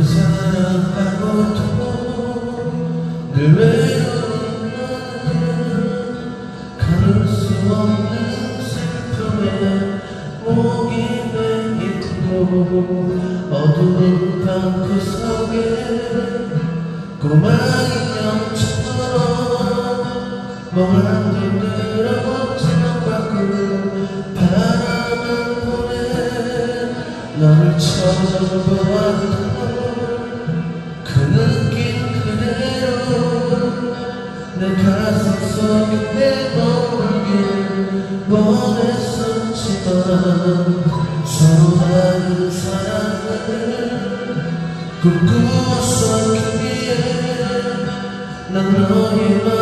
사랑하고도 늘 외로운 나는 가눌 수 없는 슬픔에 목이 메이도록 어두운 방구석에 꼬마 인형처럼 멍한 눈으로 창밖을 바라만 보내 너를 쳐다보아도 그 느낌 그대로 내 가슴 속에 내몰길 원했었지만 서로 다른 사랑을 꿈꾸었었기에 난 너의